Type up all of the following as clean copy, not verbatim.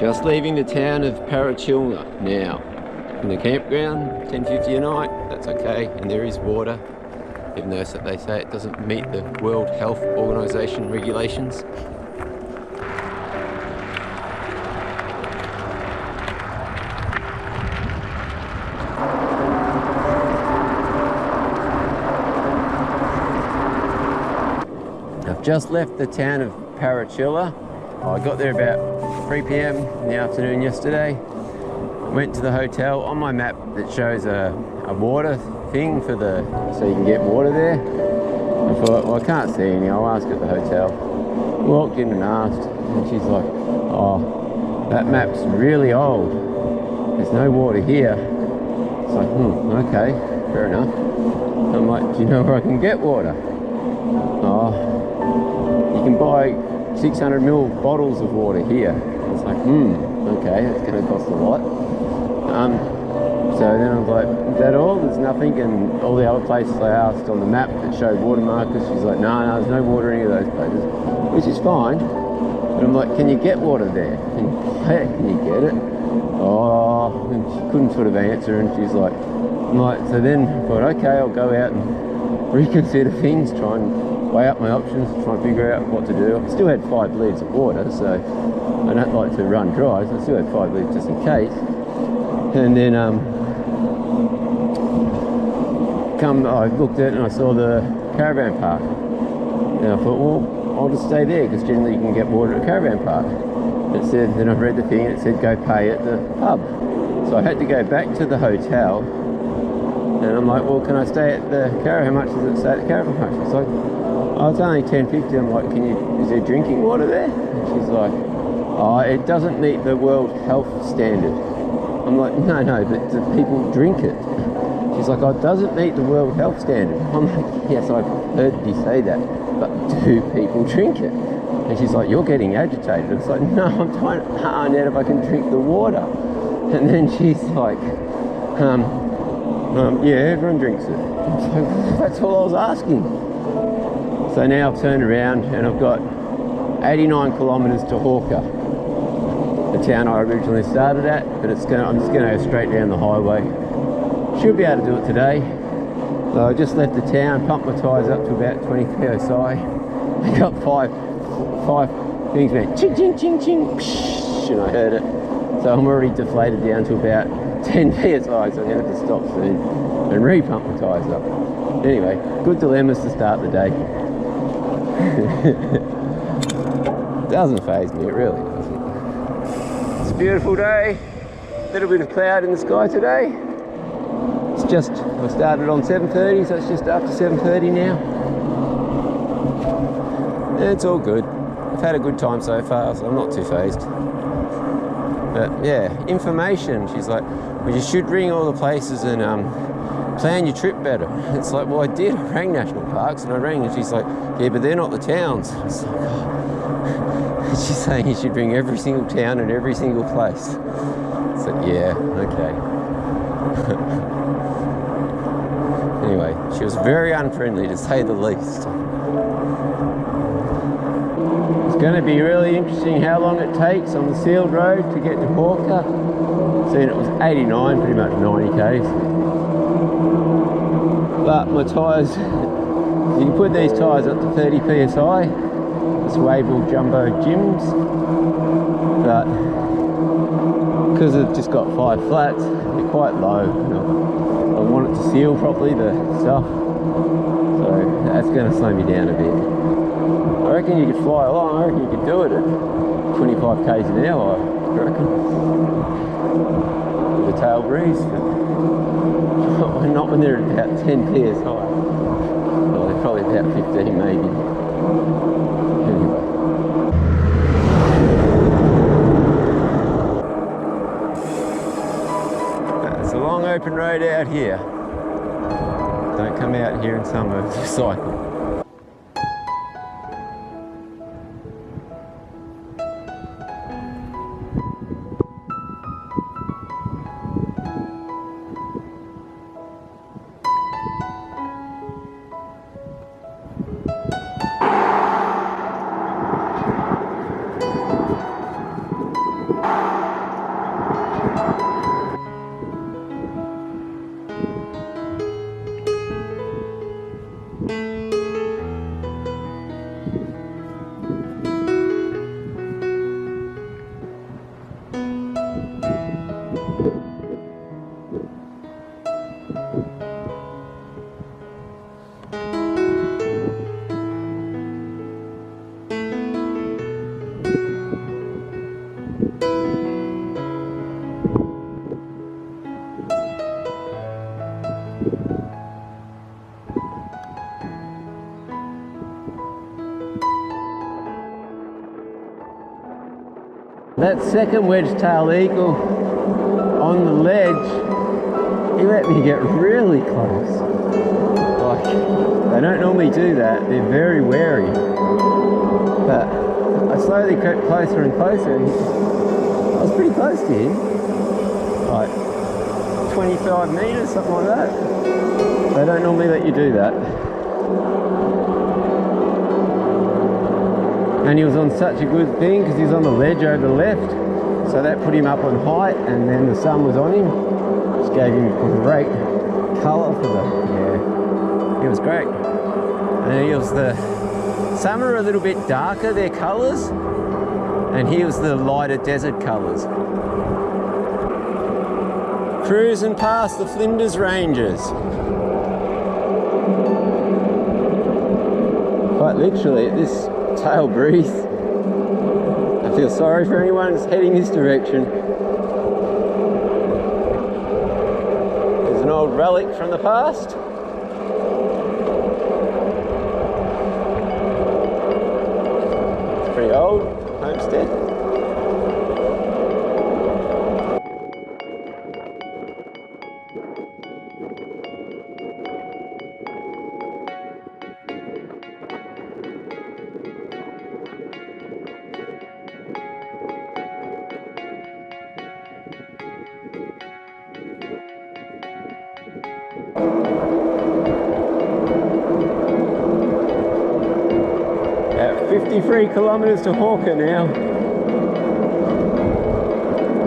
Just leaving the town of Parachilna now. In the campground, 10:50 a night, that's okay, and there is water, even though they say it doesn't meet the World Health Organization regulations. I've just left the town of Parachilna. I got there about 3 p.m. in the afternoon yesterday. Went to the hotel. On my map it shows a water thing for so you can get water there. I thought, well, I can't see any, I'll ask at the hotel. Walked in and asked, and she's like, oh, that map's really old. There's no water here. It's like, okay, fair enough. I'm like, do you know where I can get water? Oh, you can buy 600ml bottles of water here. It's like, okay, it's going to cost a lot. So then I was like, is that all? There's nothing? And all the other places I asked on the map that showed water markers, she's like, no, there's no water in any of those places, which is fine. But I'm like, can you get water there? And yeah, can you get it? Oh, and she couldn't sort of answer, and she's like, so then I thought, okay, I'll go out and reconsider things, try and weigh up my options, try and figure out what to do. I still had 5 litres of water, so I don't like to run dry, so I still had 5 litres just in case. And then I looked at it and I saw the caravan park. And I thought, well, I'll just stay there, because generally you can get water at a caravan park. It said, then I read the thing, and it said go pay at the pub. So I had to go back to the hotel, and I'm like, well, can I stay at the caravan? How much does it stay at the caravan park? She's like, oh, it's only $10.50. I'm like, is there drinking water there? And she's like, oh, it doesn't meet the World Health standard. I'm like, no, but do people drink it? She's like, oh, it doesn't meet the World Health standard. I'm like, yes, I've heard you say that, but do people drink it? And she's like, you're getting agitated. It's like, no, I'm trying to find out if I can drink the water. And then she's like, yeah, everyone drinks it. So that's all I was asking. So now I've turned around and I've got 89 kilometres to Hawker, the town I originally started at, but I'm just going to go straight down the highway. Should be able to do it today. So I just left the town, pumped my tyres up to about 20 psi. I got five things went ching ching ching ching, psh, and I heard it. So I'm already deflated down to about 10 psi, so I'm going to have to stop soon and re-pump my tyres up. Anyway, good dilemmas to start the day. Doesn't faze me, it really doesn't. It's a beautiful day, a little bit of cloud in the sky today. It's just, I started on 7:30, so it's just after 7:30 now. Yeah, it's all good. I've had a good time so far, so I'm not too fazed. But yeah, information. She's like, well, you should ring all the places and plan your trip better. It's like, well, I did. I rang national parks and I rang, and she's like, yeah, but they're not the towns. It's like, oh. She's saying you should ring every single town and every single place. It's like, yeah, okay. Anyway, she was very unfriendly, to say the least. It's going to be really interesting how long it takes on the sealed road to get to Hawker. Seeing it was 89, pretty much 90 k's. But my tyres, you can put these tyres up to 30 psi. It's Wavell Jumbo Gyms. But because it's just got 5 flats, they're quite low. I want it to seal properly, the stuff. So that's going to slow me down a bit. I reckon you could fly along. I reckon you could do it at 25 k's an hour, I reckon. With a tail breeze. But not when they're at about 10 psi. Well, they're probably about 15 maybe. Anyway. It's a long open road out here. Don't come out here in summer to cycle. That second wedge-tailed eagle on the ledge, he let me get really close. Like, they don't normally do that, they're very wary. But I slowly crept closer and closer, and I was pretty close to him. Like 25 metres, something like that. They don't normally let you do that. And he was on such a good thing because he was on the ledge over the left, so that put him up on height, and then the sun was on him, which gave him great colour for the, yeah, it was great. And he was some are a little bit darker, their colours, and he was the lighter desert colours. Cruising past the Flinders Ranges. Quite literally, at this tail breeze, I feel sorry for anyone who's heading this direction. There's an old relic from the past. It's pretty old, homestead. At 53 kilometres to Hawker now.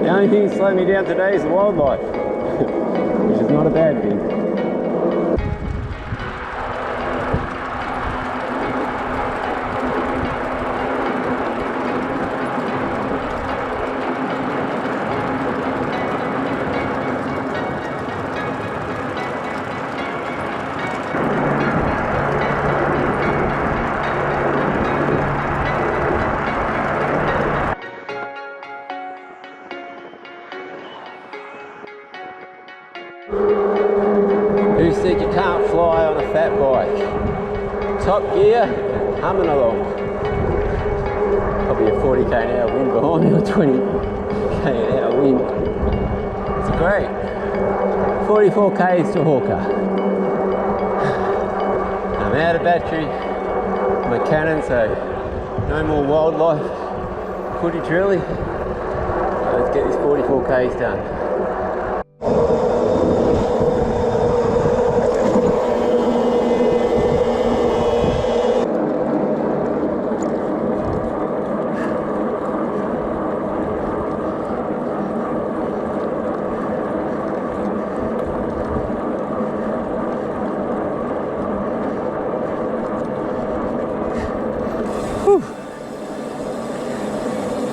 The only thing that's slowed me down today is the wildlife, which is not a bad thing. Who said you can't fly on a fat bike? Top gear, humming along. Probably a 40k an hour wind behind me, or 20k an hour wind. It's great. 44k's to Hawker. I'm out of battery on my Canon, so no more wildlife footage really. So let's get this 44k's done.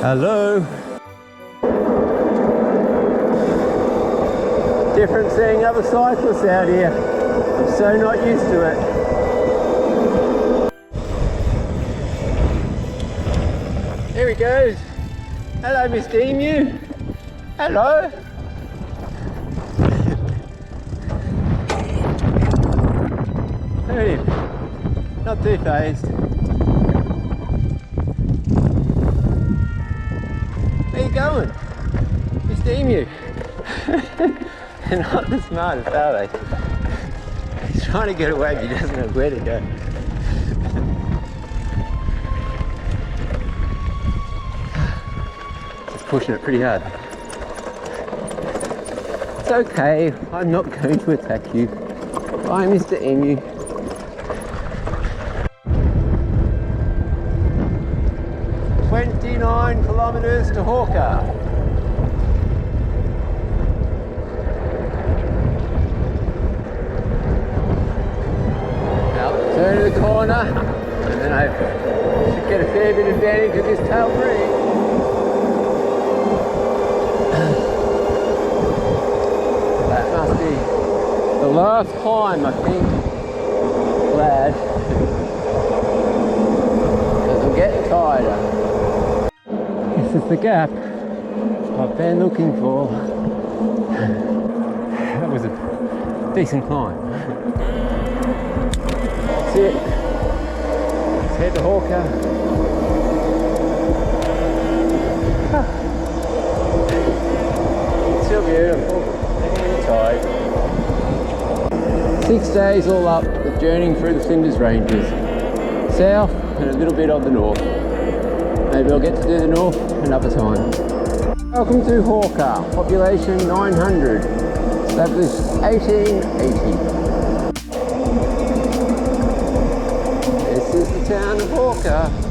Hello. Different seeing other cyclists out here. I'm so not used to it. There he goes. Hello, Mr. Emu. Hello. Look at him. Not too phased. Where you going? Mr. Emu. They're not the smartest, are they? He's trying to get away, but he doesn't know where to go. Just pushing it pretty hard. It's okay, I'm not going to attack you. Bye, Mr. Emu. "29 kilometres to Hawker." Now turn to the corner, and then I should get a fair bit of advantage of this tail breeze. That must be the last climb, I think. Glad. Because I'm getting tighter. This is the gap I've been looking for. That was a decent climb. That's it. Let's head to Hawker. beautiful. Tide. 6 days all up, the journeying through the Flinders Ranges. South and a little bit of the north. Maybe I'll get to do the north another time. Welcome to Hawker, population 900, established 1880. This is the town of Hawker.